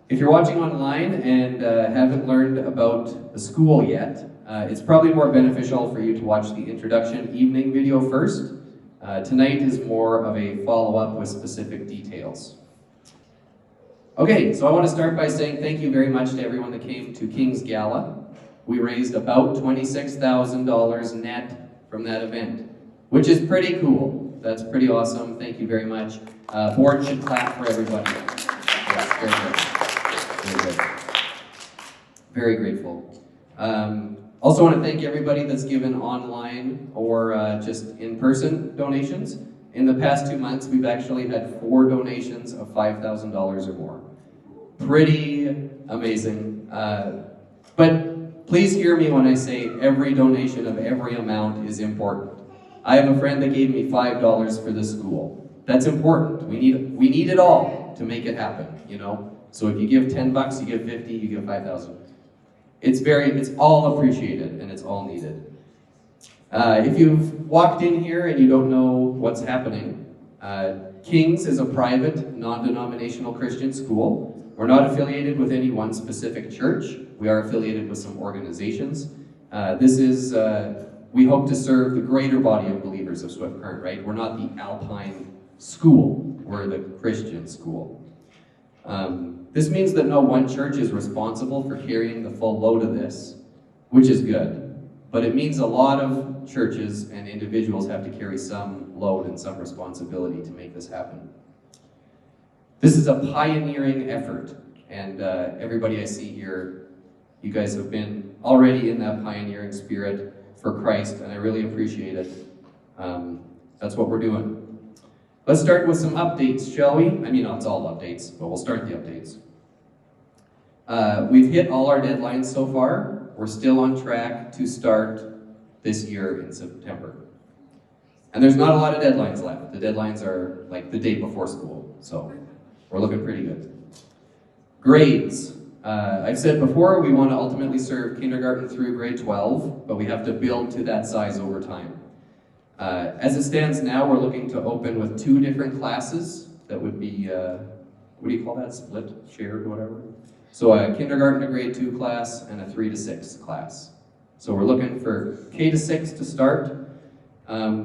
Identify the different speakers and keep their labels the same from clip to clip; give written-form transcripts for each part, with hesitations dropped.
Speaker 1: If you're watching online and haven't learned about the school yet, it's probably more beneficial for you to watch the introduction evening video first. Tonight is more of a follow-up with specific details. Okay, so I want to start by saying thank you very much to everyone that came to King's Gala. We raised about $26,000 net from that event, which is pretty cool. That's pretty awesome. Thank you very much. Board should clap for everybody. Yes, very good. Very good. Very grateful. Also want to thank everybody that's given online or just in-person donations. In the past 2 months, we've actually had 4 donations of $5,000 or more. Pretty amazing. But please hear me when I say every donation of every amount is important. I have a friend that gave me $5 for this school. That's important. We need it all to make it happen, you know? So if you give $10, you give 50, you give 5,000. It's all appreciated and it's all needed. If you've walked in here and you don't know what's happening, King's is a private, non-denominational Christian school. We're not affiliated with any one specific church. We are affiliated with some organizations. We hope to serve the greater body of believers of Swift Current, right? We're not the Alpine school. We're the Christian school. This means that no one church is responsible for carrying the full load of this, which is good. But it means a lot of churches and individuals have to carry some load and some responsibility to make this happen. This is a pioneering effort, and everybody I see here, you guys have been already in that pioneering spirit for Christ, and I really appreciate it. That's what we're doing. Let's start with some updates, shall we? I mean, it's all updates, but we'll start the updates. We've hit all our deadlines so far. We're still on track to start this year in September. And there's not a lot of deadlines left. The deadlines are like the day before school, so we're looking pretty good. Grades. I've said before, we want to ultimately serve kindergarten through grade 12, but we have to build to that size over time. As it stands now, we're looking to open with 2 different classes. That would be, what do you call that? Split, shared, whatever. So a kindergarten to grade 2 class and a 3 to 6 class. So we're looking for K to 6 to start.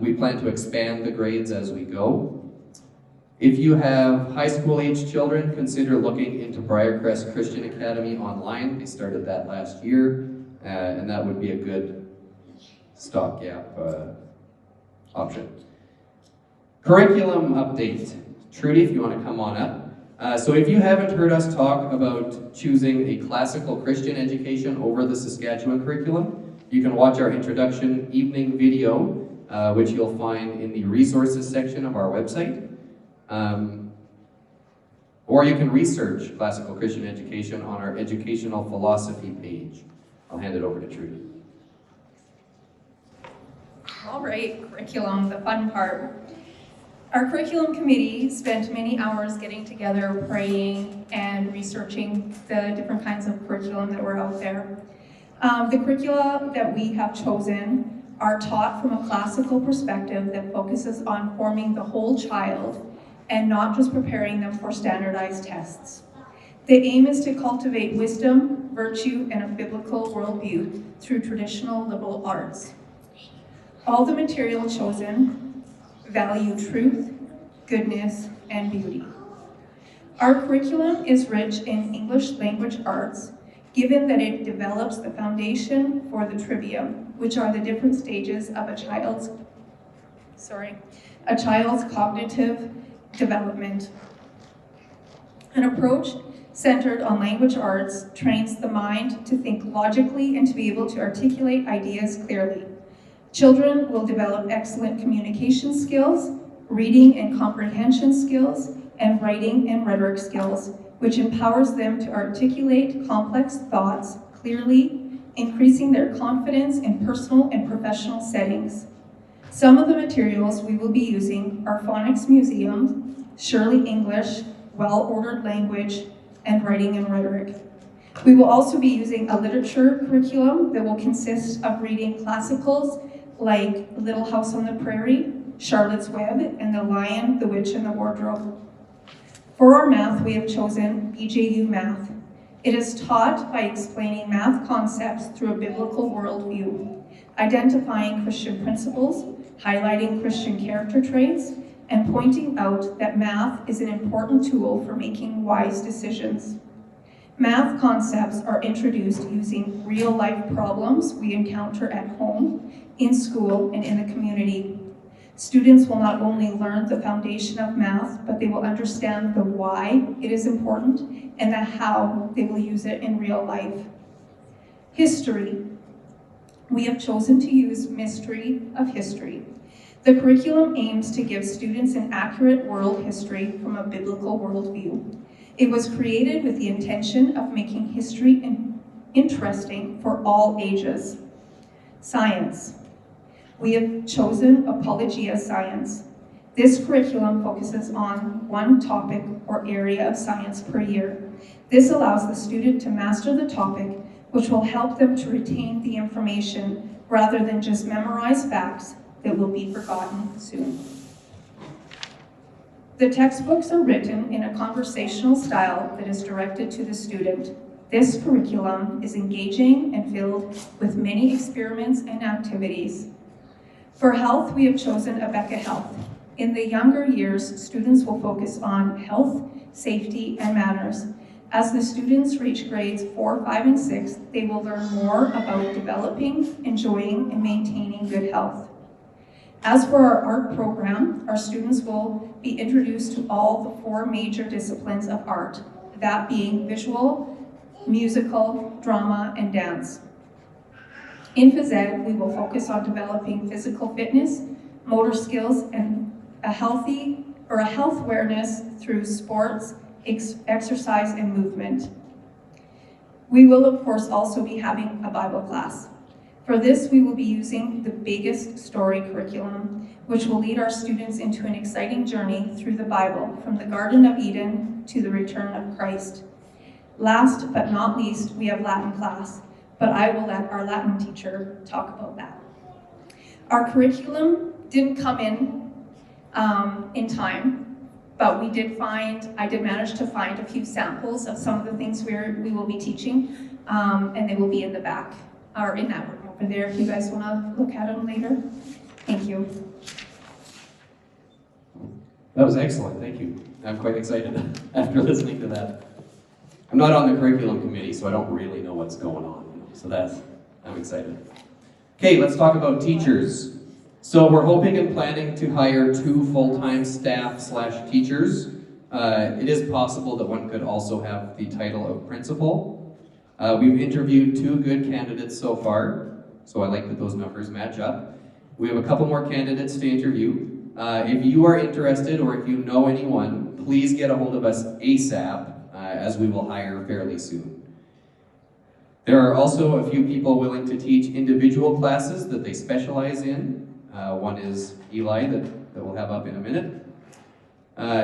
Speaker 1: We plan to expand the grades as we go. If you have high school age children, consider looking into Briarcrest Christian Academy online. They started that last year, and that would be a good stopgap option. Curriculum update. Trudy, if you want to come on up. So if you haven't heard us talk about choosing a classical Christian education over the Saskatchewan curriculum, you can watch our introduction evening video, which you'll find in the resources section of our website. Or you can research classical Christian education on our educational philosophy page. I'll hand it over to Trudy.
Speaker 2: All right, curriculum, the fun part. Our curriculum committee spent many hours getting together, praying, and researching the different kinds of curriculum that were out there. The curricula that we have chosen are taught from a classical perspective that focuses on forming the whole child and not just preparing them for standardized tests. The aim is to cultivate wisdom, virtue, and a biblical worldview through traditional liberal arts. All the material chosen value truth, goodness, and beauty. Our curriculum is rich in English language arts, given that it develops the foundation for the trivium, which are the different stages of a child's cognitive development. An approach centered on language arts trains the mind to think logically and to be able to articulate ideas clearly. Children will develop excellent communication skills, reading and comprehension skills, and writing and rhetoric skills, which empowers them to articulate complex thoughts clearly, increasing their confidence in personal and professional settings. Some of the materials we will be using are Phonics Museum, Shirley English, Well-Ordered Language, and Writing and Rhetoric. We will also be using a literature curriculum that will consist of reading classicals like Little House on the Prairie, Charlotte's Web, and The Lion, the Witch, and the Wardrobe. For our math, we have chosen BJU Math. It is taught by explaining math concepts through a biblical worldview, identifying Christian principles, highlighting Christian character traits, and pointing out that math is an important tool for making wise decisions. Math concepts are introduced using real-life problems we encounter at home, in school, and in the community. Students will not only learn the foundation of math, but they will understand the why it is important and the how they will use it in real life. History. We have chosen to use Mystery of History. The curriculum aims to give students an accurate world history from a biblical worldview. It was created with the intention of making history interesting for all ages. Science. We have chosen Apologia Science. This curriculum focuses on one topic or area of science per year. This allows the student to master the topic, which will help them to retain the information rather than just memorize facts that will be forgotten soon. The textbooks are written in a conversational style that is directed to the student. This curriculum is engaging and filled with many experiments and activities. For health, we have chosen Abeka Health. In the younger years, students will focus on health, safety, and manners. As the students reach grades 4, 5, and 6, they will learn more about developing, enjoying, and maintaining good health. As for our art program, our students will be introduced to all the 4 major disciplines of art, that being visual, musical, drama, and dance. In phys ed, we will focus on developing physical fitness, motor skills, and a health awareness through sports, exercise, and movement. We will, of course, also be having a Bible class. For this, we will be using the Biggest Story curriculum, which will lead our students into an exciting journey through the Bible, from the Garden of Eden to the return of Christ. Last but not least, we have Latin class, but I will let our Latin teacher talk about that. Our curriculum didn't come in time, but I did manage to find a few samples of some of the things we will be teaching, and they will be in the back, or in that room over there if you guys want to look at them later. Thank you.
Speaker 1: That was excellent, thank you. I'm quite excited after listening to that. I'm not on the curriculum committee, so I don't really know what's going on, so I'm excited. Okay, let's talk about teachers. So we're hoping and planning to hire 2 full-time staff/teachers. It is possible that one could also have the title of principal. We've interviewed 2 good candidates so far, so I like that those numbers match up. We have a couple more candidates to interview. If you are interested or if you know anyone, please get a hold of us ASAP, as we will hire fairly soon. There are also a few people willing to teach individual classes that they specialize in. One is Eli that we'll have up in a minute.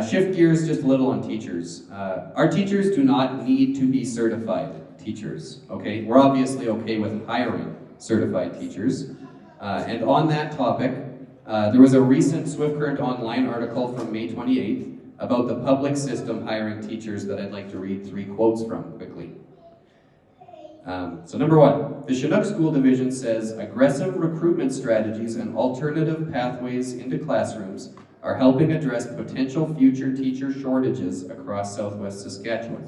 Speaker 1: Shift gears just a little on teachers. Our teachers do not need to be certified teachers, okay? We're obviously okay with hiring certified teachers. And on that topic, there was a recent Swift Current Online article from May 28th about the public system hiring teachers that I'd like to read 3 quotes from quickly. So number 1, the Chinook School Division says aggressive recruitment strategies and alternative pathways into classrooms are helping address potential future teacher shortages across Southwest Saskatchewan.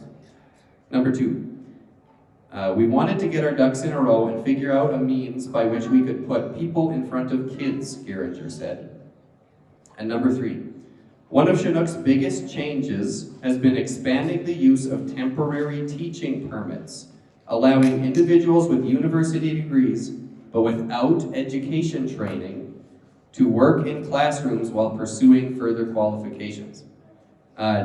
Speaker 1: Number 2, we wanted to get our ducks in a row and figure out a means by which we could put people in front of kids, Geringer said. And number 3, one of Chinook's biggest changes has been expanding the use of temporary teaching permits, allowing individuals with university degrees, but without education training, to work in classrooms while pursuing further qualifications.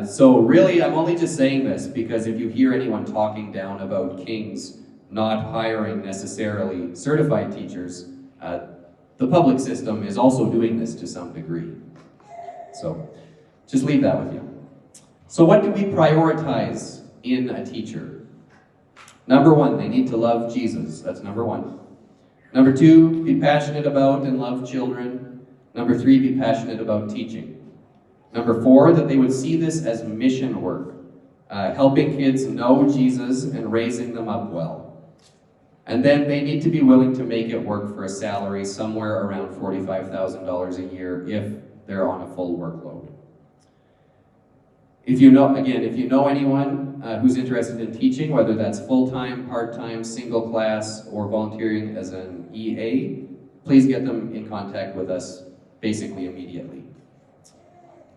Speaker 1: So really, I'm only just saying this because if you hear anyone talking down about King's not hiring necessarily certified teachers, the public system is also doing this to some degree. So just leave that with you. So what do we prioritize in a teacher? Number 1, they need to love Jesus. That's number 1. Number 2, be passionate about and love children. Number 3, be passionate about teaching. Number 4, that they would see this as mission work, helping kids know Jesus and raising them up well. And then they need to be willing to make it work for a salary somewhere around $45,000 a year if they're on a full workload. If you know anyone who's interested in teaching, whether that's full-time, part-time, single class, or volunteering as an EA, please get them in contact with us basically immediately.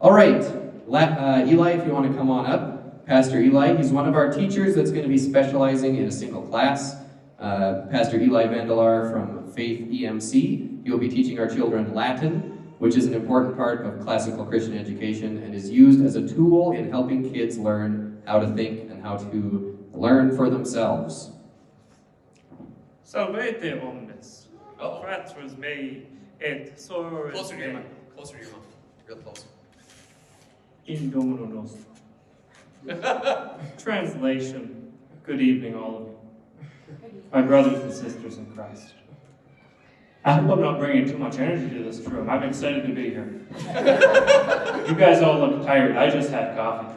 Speaker 1: All right, Eli, if you want to come on up. Pastor Eli, he's one of our teachers that's going to be specializing in a single class. Pastor Eli Vandelar from Faith EMC. He will be teaching our children Latin, which is an important part of classical Christian education and is used as a tool in helping kids learn how to think and how to learn for themselves.
Speaker 3: Salvete omnes, fratres mei et sorores
Speaker 1: Closer to your
Speaker 3: mei.
Speaker 1: mouth. Closer to your mouth. Real close.
Speaker 3: In Domino nostrum. Translation. Good evening, all of you. My brothers and sisters in Christ. I hope I'm not bringing too much energy to this room. I'm excited to be here. You guys all look tired. I just had coffee.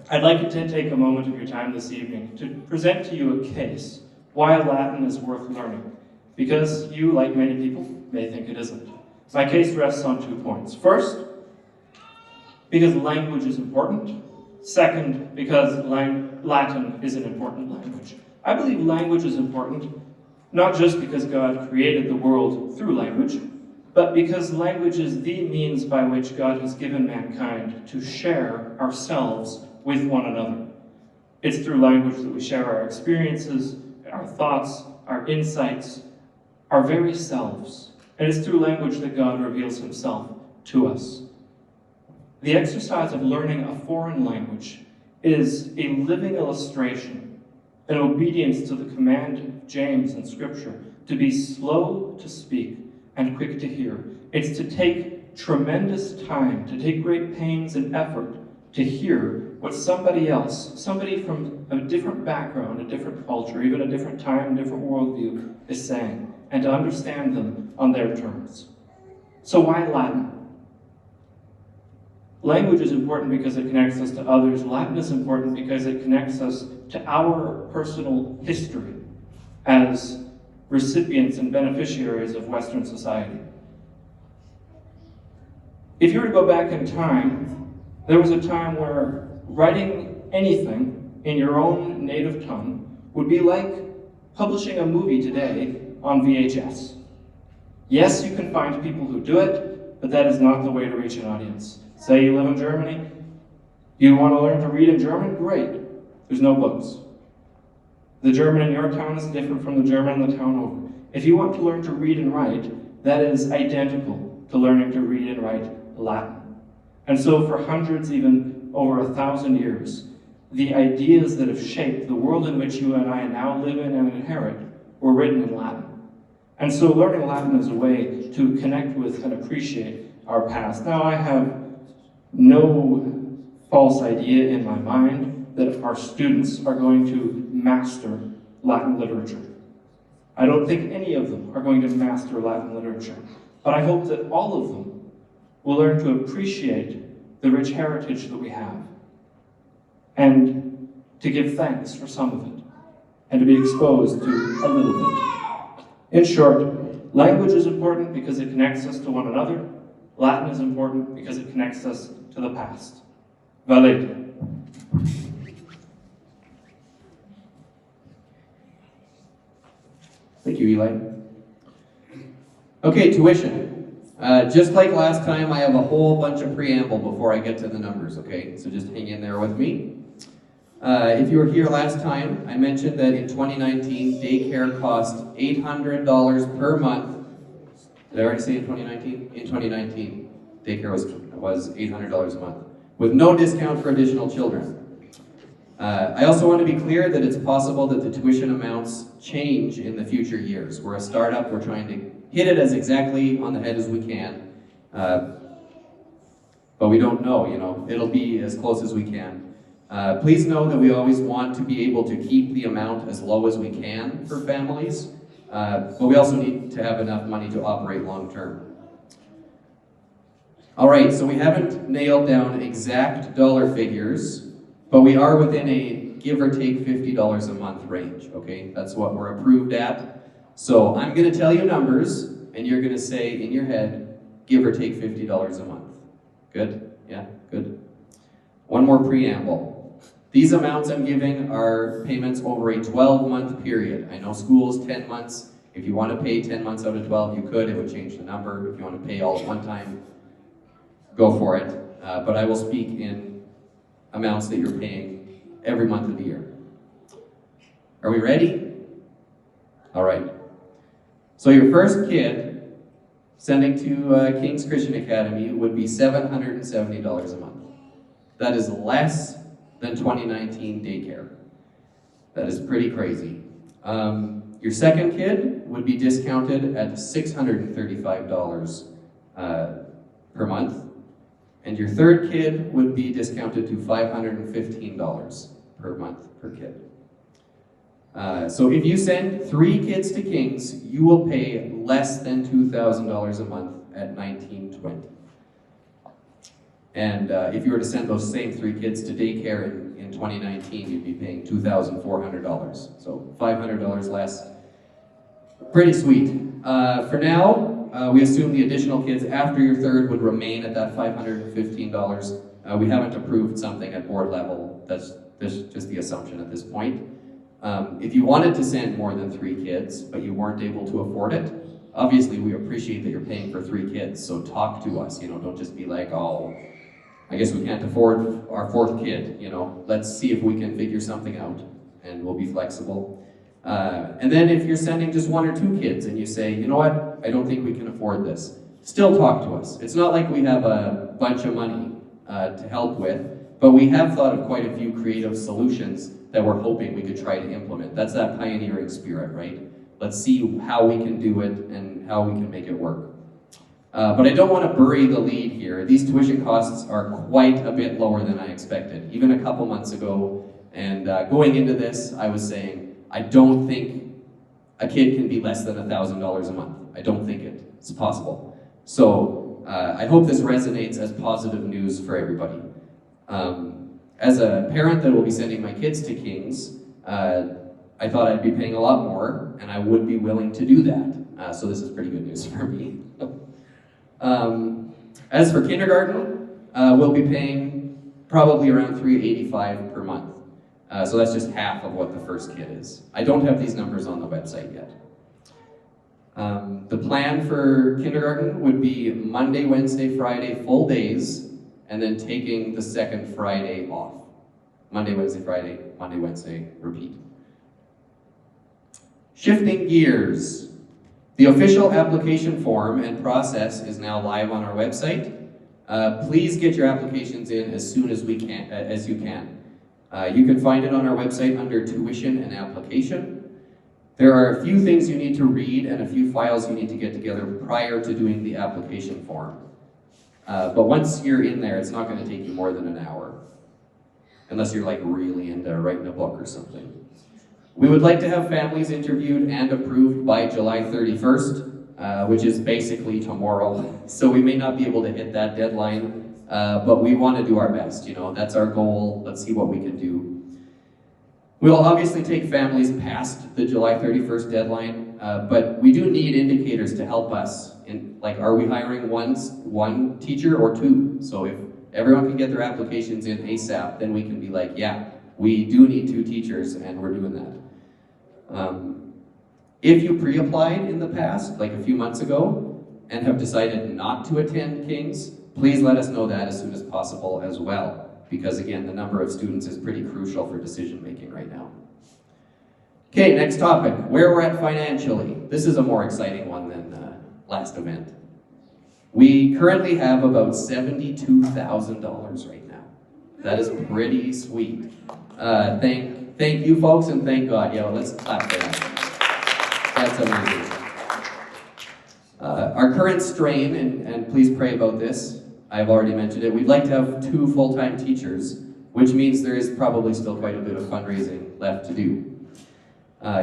Speaker 3: I'd like to take a moment of your time this evening to present to you a case why Latin is worth learning. Because you, like many people, may think it isn't. My case rests on 2 points. First, because language is important. Second, because Latin is an important language. I believe language is important, not just because God created the world through language, but because language is the means by which God has given mankind to share ourselves with one another. It's through language that we share our experiences, our thoughts, our insights, our very selves. And it's through language that God reveals himself to us. The exercise of learning a foreign language is a living illustration, an obedience to the command of James in Scripture to be slow to speak and quick to hear. It's to take tremendous time, to take great pains and effort to hear what somebody else, somebody from a different background, a different culture, even a different time, different worldview, is saying, and to understand them on their terms. So why Latin? Language is important because it connects us to others. Latin is important because it connects us to our personal history as recipients and beneficiaries of Western society. If you were to go back in time, there was a time where writing anything in your own native tongue would be like publishing a movie today on VHS. Yes, you can find people who do it, but that is not the way to reach an audience. Say you live in Germany, you want to learn to read in German? Great. There's no books. The German in your town is different from the German in the town over. If you want to learn to read and write, that is identical to learning to read and write Latin. And so for hundreds, even over 1,000 years, the ideas that have shaped the world in which you and I now live in and inherit were written in Latin. And so learning Latin is a way to connect with and appreciate our past. Now, I have no false idea in my mind that our students are going to master Latin literature. I don't think any of them are going to master Latin literature, but I hope that all of them will learn to appreciate the rich heritage that we have and to give thanks for some of it and to be exposed to a little bit. In short, language is important because it connects us to one another. Latin is important because it connects us to the past. Valete.
Speaker 1: Thank you, Eli. Okay, tuition. Just like last time, I have a whole bunch of preamble before I get to the numbers, okay? So just hang in there with me. If you were here last time, I mentioned that in 2019, daycare cost $800 per month. Did I already say in 2019? In 2019, daycare was $800 a month, with no discount for additional children. I also want to be clear that it's possible that the tuition amounts change in the future years. We're a startup, we're trying to hit it as exactly on the head as we can. But we don't know, it'll be as close as we can. Please know that we always want to be able to keep the amount as low as we can for families, but we also need to have enough money to operate long term. All right, so we haven't nailed down exact dollar figures, but we are within a give or take $50 a month range, okay? That's what we're approved at. So I'm gonna tell you numbers, and you're gonna say in your head, give or take $50 a month. Good? Yeah, good. One more preamble. These amounts I'm giving are payments over a 12-month period. I know school is 10 months. If you want to pay 10 months out of 12, you could. It would change the number. If you want to pay all at one time, go for it. But I will speak in amounts that you're paying every month of the year. Are we ready? All right. So your first kid sending to King's Christian Academy would be $770 a month. That is less than 2019 daycare. That is pretty crazy. Your second kid would be discounted at $635 per month. And your third kid would be discounted to $515 per month per kid. So if you send 3 kids to King's, you will pay less than $2,000 a month at $1,920. And if you were to send those same 3 kids to daycare in 2019, you'd be paying $2,400. So $500 less. Pretty sweet. For now, we assume the additional kids after your third would remain at that $515. We haven't approved something at board level. That's just the assumption at this point. If you wanted to send more than 3 kids, but you weren't able to afford it, obviously we appreciate that you're paying for 3 kids, so talk to us, don't just be like, oh, I guess we can't afford our 4th kid, let's see if we can figure something out, and we'll be flexible. And then if you're sending just 1 or 2 kids and you say, you know what, I don't think we can afford this, still talk to us. It's not like we have a bunch of money to help with, but we have thought of quite a few creative solutions that we're hoping we could try to implement. That's that pioneering spirit, right? Let's see how we can do it and how we can make it work. But I don't want to bury the lead here. These tuition costs are quite a bit lower than I expected. Even a couple months ago, and going into this, I was saying, I don't think a kid can be less than $1,000 a month. I don't think it's possible. So I hope this resonates as positive news for everybody. As a parent that will be sending my kids to King's, I thought I'd be paying a lot more, and I would be willing to do that. So this is pretty good news for me. As for kindergarten, we'll be paying probably around $385 per month. So that's just half of what the first kid is. I don't have these numbers on the website yet. The plan for kindergarten would be Monday, Wednesday, Friday, full days, and then taking the second Friday off. Monday, Wednesday, Friday, Monday, Wednesday, repeat. Shifting gears. The official application form and process is now live on our website. Please get your applications in as soon as you can. You can find it on our website under tuition and application. There are a few things you need to read and a few files you need to get together prior to doing the application form. But once you're in there, it's not going to take you more than an hour. Unless you're like really into writing a book or something. We would like to have families interviewed and approved by July 31st, which is basically tomorrow. So we may not be able to hit that deadline, but we want to do our best. That's our goal. Let's see what we can do. We'll obviously take families past the July 31st deadline, but we do need indicators to help us. Are we hiring one teacher or 2? So if everyone can get their applications in ASAP, then we can be like, yeah, we do need 2 teachers, and we're doing that. If you pre-applied in the past, like a few months ago, and have decided not to attend King's, please let us know that as soon as possible as well. Because again, the number of students is pretty crucial for decision making right now. Okay, next topic, where we're at financially. This is a more exciting one than last event. We currently have about $72,000 right now. That is pretty sweet. Thank you folks, and thank God. Yeah, let's clap for that. That's amazing. Our current strain, and please pray about this, I've already mentioned it, we'd like to have 2 full-time teachers, which means there is probably still quite a bit of fundraising left to do.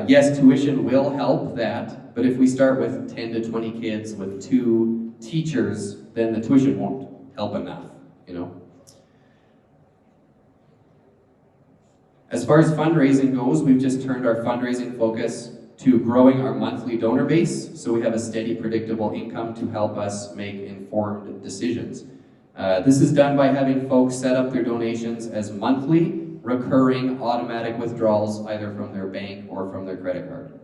Speaker 1: Yes, tuition will help that, but if we start with 10 to 20 kids with 2 teachers, then the tuition won't. help enough, you know? As far as fundraising goes, we've just turned our fundraising focus to growing our monthly donor base, so we have a steady, predictable income to help us make informed decisions. This is done by having folks set up their donations as monthly, recurring, automatic withdrawals, either from their bank or from their credit card.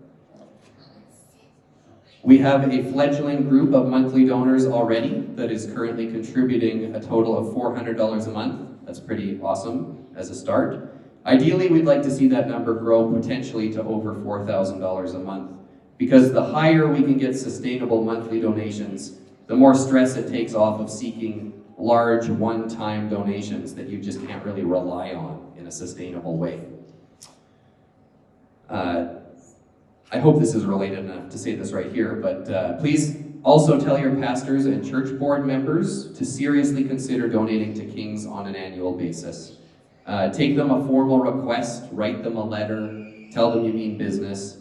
Speaker 1: We have a fledgling group of monthly donors already that is currently contributing a total of $400 a month. That's pretty awesome as a start. Ideally, we'd like to see that number grow potentially to over $4,000 a month, because the higher we can get sustainable monthly donations, the more stress it takes off of seeking large one-time donations that you just can't really rely on in a sustainable way. I hope this is related enough to say this right here, but please also tell your pastors and church board members to seriously consider donating to Kings on an annual basis. Take them a formal request, write them a letter, tell them you mean business.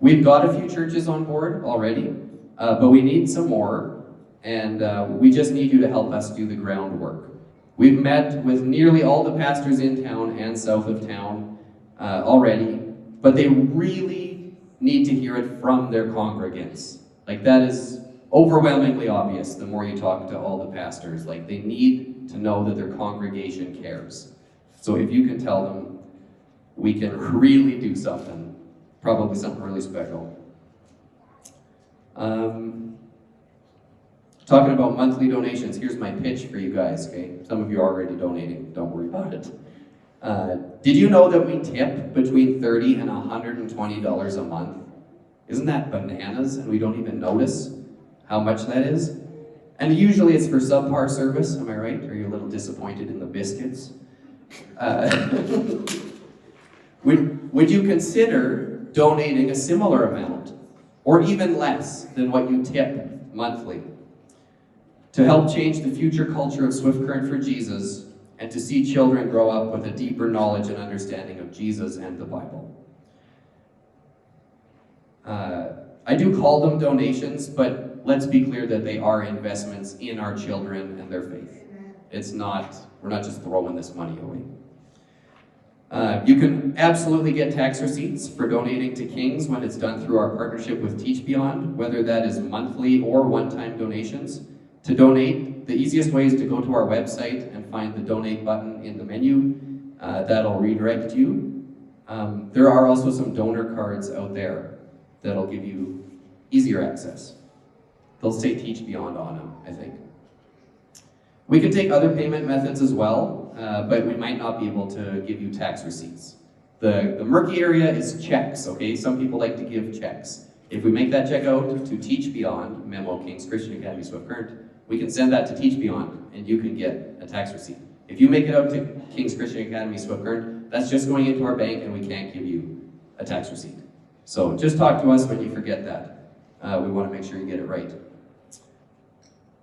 Speaker 1: We've got a few churches on board already, but we need some more, and we just need you to help us do the groundwork. We've met with nearly all the pastors in town and south of town already, but they really need to hear it from their congregants. Like, that is overwhelmingly obvious the more you talk to all the pastors. Like, they need to know that their congregation cares. So if you can tell them, we can really do something, probably something really special. Talking about monthly donations, here's my pitch for you guys, okay? Some of you are already donating, don't worry about it. Did you know that we tip between $30 and $120 a month? Isn't that bananas? And we don't even notice how much that is? And usually it's for subpar service, am I right? Are you a little disappointed in the biscuits? Would you consider donating a similar amount, or even less than what you tip monthly, to help change the future culture of Swift Current for Jesus, and to see children grow up with a deeper knowledge and understanding of Jesus and the Bible? I do call them donations, but let's be clear that they are investments in our children and their faith. We're not just throwing this money away. You can absolutely get tax receipts for donating to Kings when it's done through our partnership with Teach Beyond, whether that is monthly or one-time donations. To donate, the easiest way is to go to our website and find the donate button in the menu. That'll redirect you. There are also some donor cards out there that'll give you easier access. They'll say Teach Beyond on them, I think. We can take other payment methods as well, but we might not be able to give you tax receipts. The murky area is checks, okay? Some people like to give checks. If we make that check out to Teach Beyond, Memo Kings Christian Academy Swift Current, we can send that to Teach Beyond, and you can get a tax receipt. If you make it out to Kings Christian Academy Swift Current, that's just going into our bank, and we can't give you a tax receipt. So just talk to us when you forget that. We want to make sure you get it right.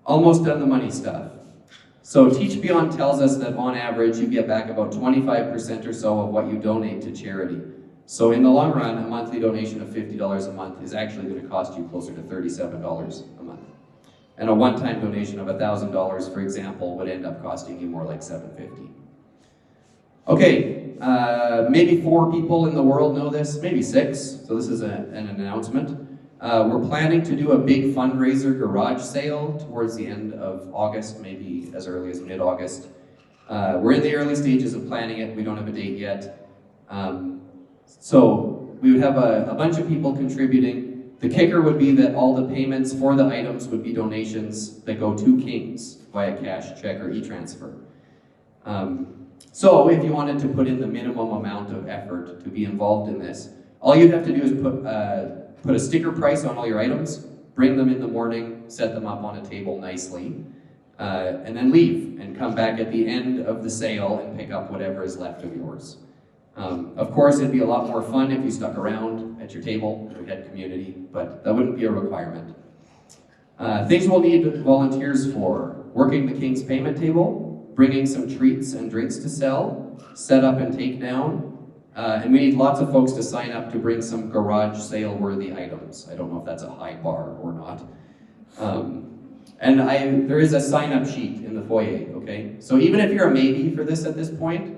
Speaker 1: Almost done the money stuff. So Teach Beyond tells us that on average you get back about 25% or so of what you donate to charity. So in the long run, a monthly donation of $50 a month is actually going to cost you closer to $37 a month. And a one-time donation of $1,000, for example, would end up costing you more like $750. Okay, maybe 4 people in the world know this, maybe 6, so this is an announcement. We're planning to do a big fundraiser garage sale towards the end of August, maybe as early as mid-August. We're in the early stages of planning it. We don't have a date yet. So we would have a bunch of people contributing. The kicker would be that all the payments for the items would be donations that go to Kings via cash, check, or e-transfer. So if you wanted to put in the minimum amount of effort to be involved in this, all you'd have to do is put a sticker price on all your items, bring them in the morning, set them up on a table nicely, and then leave and come back at the end of the sale and pick up whatever is left of yours. Of course, it'd be a lot more fun if you stuck around at your table, if we had community, but that wouldn't be a requirement. Things we'll need volunteers for: working the King's payment table, bringing some treats and drinks to sell, set up and take down, and we need lots of folks to sign up to bring some garage sale worthy items. I don't know if that's a high bar or not. And there is a sign-up sheet in the foyer, okay? So even if you're a maybe for this at this point,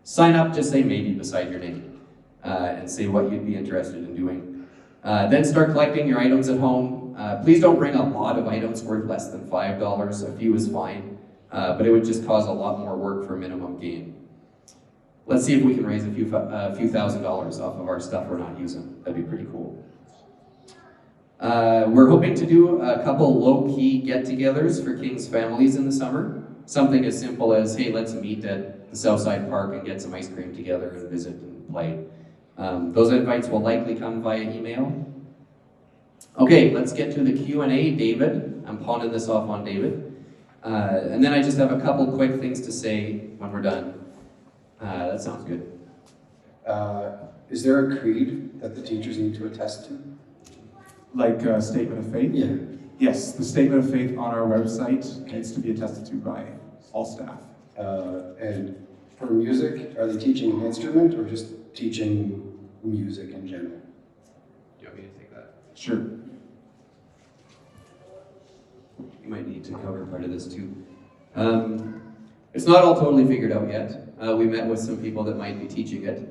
Speaker 1: sign up, just say maybe beside your name, and say what you'd be interested in doing. Then start collecting your items at home. Please don't bring a lot of items worth less than $5. A few is fine, but it would just cause a lot more work for minimum gain. Let's see if we can raise a few $1,000s off of our stuff we're not using. That'd be pretty cool. We're hoping to do a couple low-key get-togethers for King's families in the summer. Something as simple as, hey, let's meet at the Southside Park and get some ice cream together and visit and play. Those invites will likely come via email. Okay, let's get to the Q&A. David, I'm pawning this off on David. And then I just have a couple quick things to say when we're done. That sounds good.
Speaker 4: Is there a creed that the teachers need to attest to?
Speaker 5: Like a statement of faith?
Speaker 4: Yeah.
Speaker 5: Yes, the statement of faith on our website needs to be attested to by all staff.
Speaker 4: And for music, are they teaching an instrument or just teaching music in general?
Speaker 1: Do you want me to take that?
Speaker 5: Sure.
Speaker 1: You might need to cover part of this too. It's not all totally figured out yet. We met with some people that might be teaching it.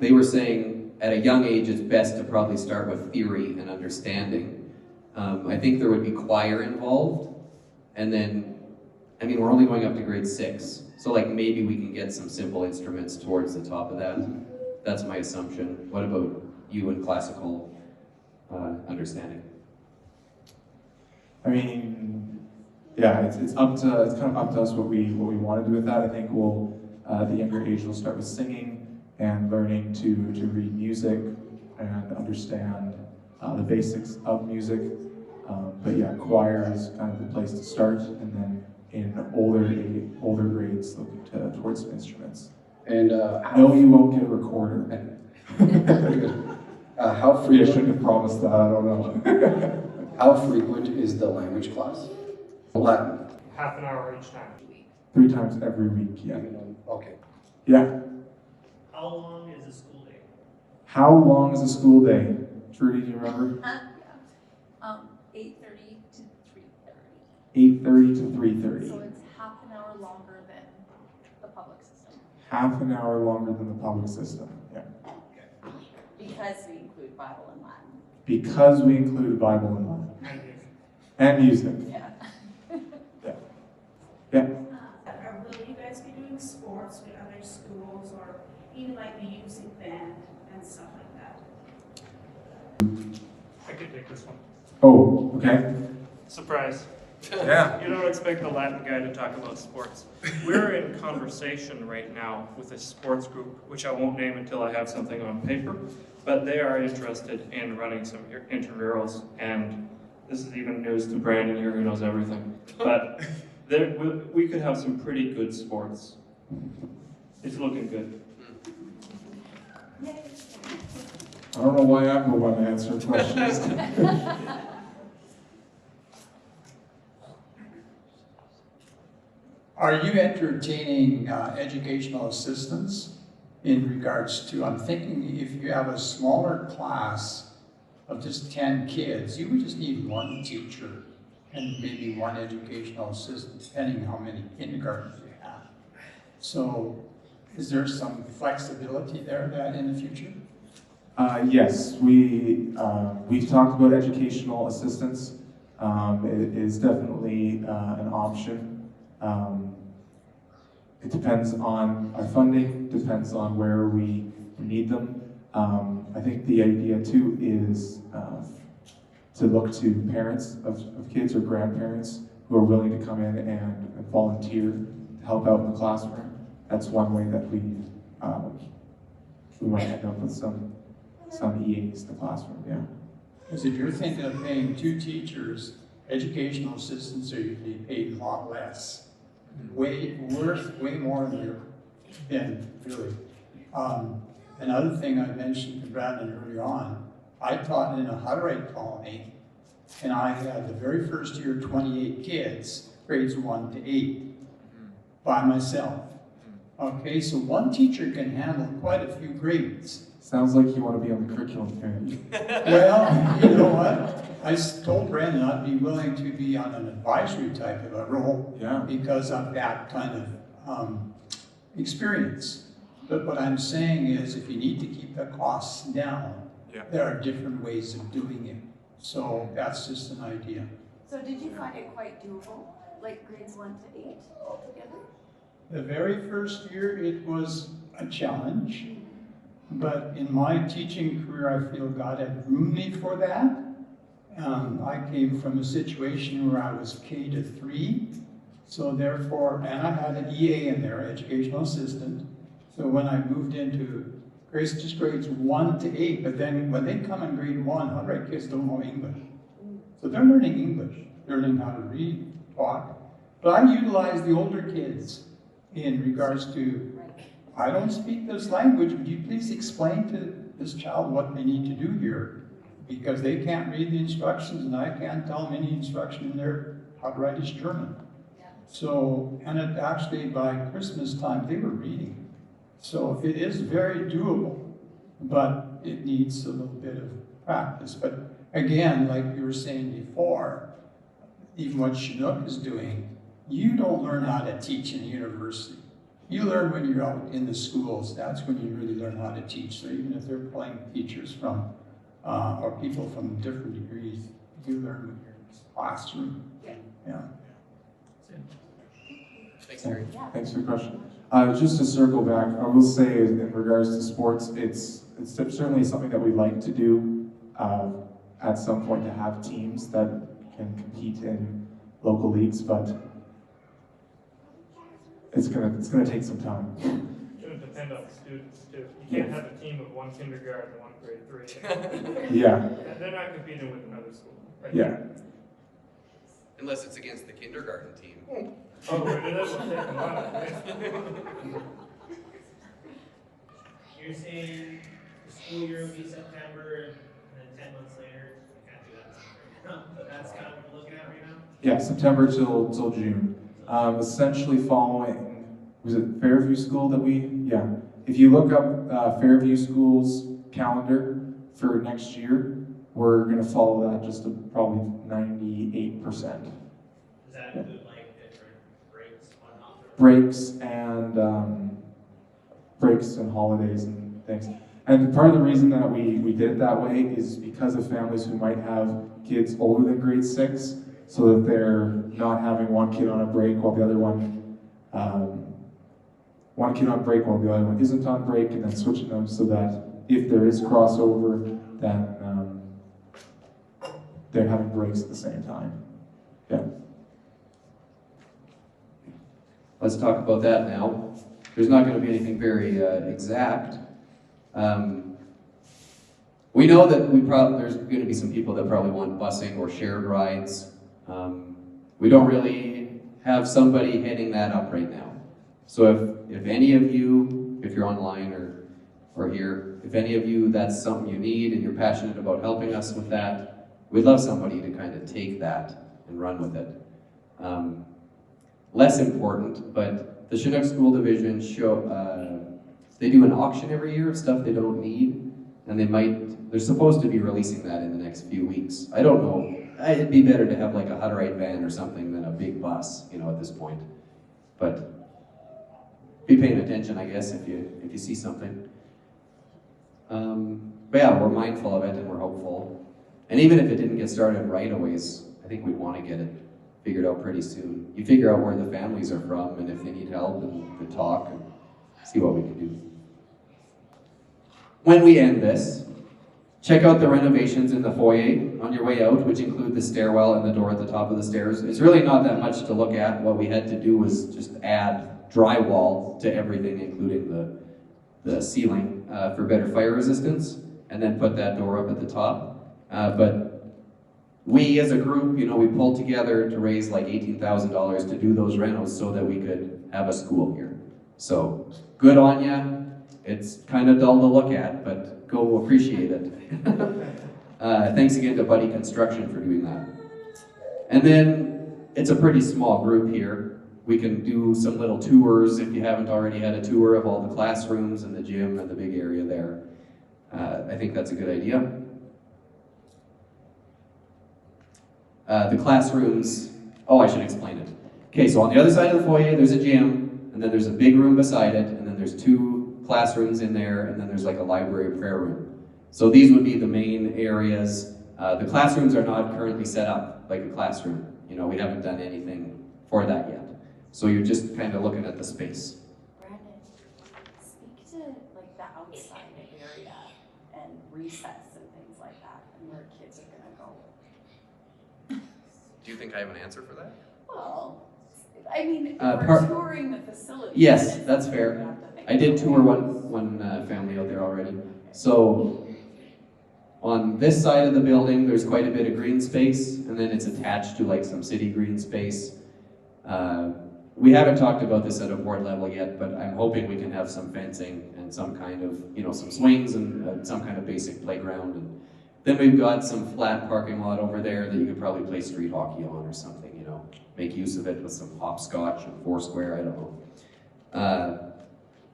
Speaker 1: They were saying at a young age it's best to probably start with theory and understanding. I think there would be choir involved, and then, I mean, we're only going up to grade 6, so like maybe we can get some simple instruments towards the top of that. That's my assumption. What about you and classical understanding?
Speaker 5: I mean, yeah, it's kind of up to us what we want to do with that. I think we'll the younger age will start with singing and learning to read music and understand the basics of music. But yeah, choir is kind of the place to start, and then in older grades looking towards some instruments.
Speaker 4: And
Speaker 5: No, you won't get a recorder.
Speaker 4: how
Speaker 5: I
Speaker 4: frequent?
Speaker 5: shouldn't have promised that. I don't know.
Speaker 4: How frequent is the language class? Latin.
Speaker 3: Half an hour each time.
Speaker 5: 3 times every week. Yeah.
Speaker 4: Okay.
Speaker 5: Yeah.
Speaker 6: How long is a school day?
Speaker 5: How long is a school day? Trudy, do you remember?
Speaker 7: 8:30 to 3:30.
Speaker 5: 8:30 to 3:30.
Speaker 7: So it's half an hour longer than the public system.
Speaker 5: Half an hour longer than the public system. Yeah.
Speaker 7: Because we include Bible and Latin.
Speaker 5: Because we include Bible and Latin. And music.
Speaker 7: Yeah.
Speaker 5: Yeah.
Speaker 8: Will you guys be doing sports with other schools or even like the music band and stuff like that?
Speaker 3: I could take this one.
Speaker 5: Oh, okay.
Speaker 3: Surprise.
Speaker 5: Yeah.
Speaker 3: You don't expect the Latin guy to talk about sports. We're in conversation right now with a sports group, which I won't name until I have something on paper, but they are interested in running some intramurals, and this is even news to Brandon here who knows everything. But we could have some pretty good sports. It's looking good.
Speaker 5: I don't know why I'm the one to answer questions.
Speaker 9: Are you entertaining educational assistance in regards to, I'm thinking if you have a smaller class of just 10 kids, you would just need one teacher and maybe one educational assistant, depending how many kindergartens you have. So is there some flexibility there that in the future?
Speaker 5: Yes, we've talked about educational assistance. It is definitely an option. It depends on our funding, depends on where we need them. I think the idea too is to look to parents of kids or grandparents who are willing to come in and volunteer to help out in the classroom. That's one way that we might end up with some EAs in the classroom, yeah.
Speaker 9: Because if you're thinking of paying 2 teachers, educational assistants are usually paid a lot less. Way more than you're in, really. Another thing I mentioned to Brandon earlier on, I taught in a Hutterite colony, and I had the very first year 28 kids, grades 1 to 8, by myself. Okay, so one teacher can handle quite a few grades.
Speaker 5: Sounds like you want to be on the curriculum committee.
Speaker 9: Well, you know what? I told Brandon I'd be willing to be on an advisory type of a role
Speaker 5: Yeah.
Speaker 9: because of that kind of experience. But what I'm saying is if you need to keep the costs down,
Speaker 5: Yeah.
Speaker 9: there are different ways of doing it. So that's just an idea.
Speaker 7: So did you find it quite doable, like grades 1 to 8 altogether?
Speaker 9: The very first year, it was a challenge. But in my teaching career, I feel God had groomed me for that. I came from a situation where I was K to 3. So therefore, and I had an EA in there, educational assistant. So when I moved into just grades 1 to 8, but then when they come in grade 1, 100 kids don't know English. So they're learning English, they're learning how to read, talk. But I utilize the older kids in regards to, I don't speak this language, would you please explain to this child what they need to do here? Because they can't read the instructions and I can't tell them any instruction in there how to write his German. So, and it actually by Christmas time, they were reading. So it is very doable, but it needs a little bit of practice. But again, like you were saying before, even what Chinook is doing, you don't learn how to teach in university. You learn when you're out in the schools. That's when you really learn how to teach. So even if they're playing teachers from, or people from different degrees, you learn when you're in the classroom. Yeah.
Speaker 1: Thanks, Terry.
Speaker 5: Thanks for the question. Just to circle back, I will say in regards to sports, it's certainly something that we like to do at some point to have teams that can compete in local leagues, but it's gonna take some time.
Speaker 3: It's going to depend on the students too. You can't have a team of one kindergarten and one grade 3.
Speaker 5: Yeah,
Speaker 3: They're not competing with another school. Right?
Speaker 5: yeah.
Speaker 1: Unless it's against the kindergarten team.
Speaker 3: Oh, where did this one take them out?
Speaker 6: You're saying the school year will be September, and then 10 months later, I can't do that right now, but that's kind of what we're looking at right now?
Speaker 5: Yeah, September till June. Essentially following, was it Fairview School that yeah. If you look up Fairview School's calendar for next year, we're gonna follow that just to probably 98%.
Speaker 6: Does that include like different breaks, whatnot?
Speaker 5: Breaks and holidays and things. And part of the reason that we did it that way is because of families who might have kids older than grade 6, so that they're not having one kid on a break while the other one kid on break while the other one isn't on break, and then switching them so that if there is crossover, then they're having breaks at the same time. Yeah.
Speaker 1: Let's talk about that now. There's not going to be anything very exact. We know that there's going to be some people that probably want busing or shared rides. We don't really have somebody heading that up right now. So if any of you, if you're online or here, if any of you that's something you need and you're passionate about helping us with that, we'd love somebody to kind of take that and run with it. Less important, but the Chinook School Division they do an auction every year of stuff they don't need, and they're supposed to be releasing that in the next few weeks. I don't know. It'd be better to have like a Hutterite van or something than a big bus, at this point. But be paying attention, I guess, if you see something. But yeah, we're mindful of it and we're hopeful. And even if it didn't get started right away, I think we'd want to get it figured out pretty soon. You figure out where the families are from and if they need help and to talk and see what we can do. When we end this, check out the renovations in the foyer on your way out, which include the stairwell and the door at the top of the stairs. It's really not that much to look at. What we had to do was just add drywall to everything, including the ceiling for better fire resistance, and then put that door up at the top. But we as a group, we pulled together to raise like $18,000 to do those renos so that we could have a school here. So good on ya. It's kind of dull to look at, but go appreciate it. Thanks again to Buddy Construction for doing that. And then it's a pretty small group here. we can do some little tours if you haven't already had a tour of all the classrooms and the gym and the big area there. I think that's a good idea. The classrooms, oh, I should explain it. Okay, so on the other side of the foyer, there's a gym, and then there's a big room beside it, and then there's 2 classrooms in there, and then there's like a library prayer room. So these would be the main areas. The classrooms are not currently set up like a classroom. You know, we haven't done anything for that yet. So you're just kind of looking at the space.
Speaker 7: Brandon, speak to like the outside area and recess and things like that, and where kids are gonna go.
Speaker 1: Do you think I have an answer for that?
Speaker 7: Well, I mean, if
Speaker 1: Uh,
Speaker 7: we're touring the facility.
Speaker 1: Yes,
Speaker 7: then
Speaker 1: that's
Speaker 7: it's
Speaker 1: fair.
Speaker 7: something we have to think
Speaker 1: I did
Speaker 7: about.
Speaker 1: tour one family out there already. So on this side of the building, there's quite a bit of green space, and then it's attached to like some city green space. We haven't talked about this at a board level yet, but I'm hoping we can have some fencing and some kind of, you know, some swings and some kind of basic playground. And then we've got some flat parking lot over there that you could probably play street hockey on or something, you know, make use of it with some hopscotch and foursquare, I don't know.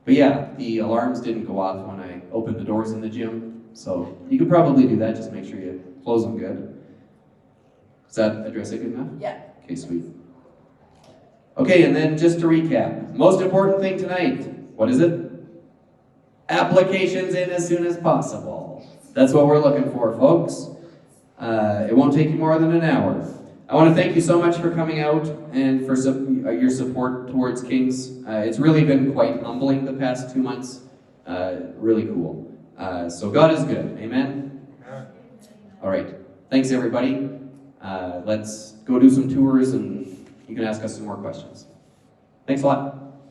Speaker 1: But yeah, the alarms didn't go off when I opened the doors in the gym, so you could probably do that, just make sure you close them good. Does that address it good enough?
Speaker 7: Yeah.
Speaker 1: Okay, sweet. Okay, and then just to recap, most important thing tonight, what is it? Applications in as soon as possible. That's what we're looking for, folks. It won't take you more than an hour. I want to thank you so much for coming out and for your support towards Kings. It's really been quite humbling the past 2 months. Really cool. So God is good. Amen? All right. Thanks, everybody. Let's go do some tours and you can ask us some more questions. Thanks a lot.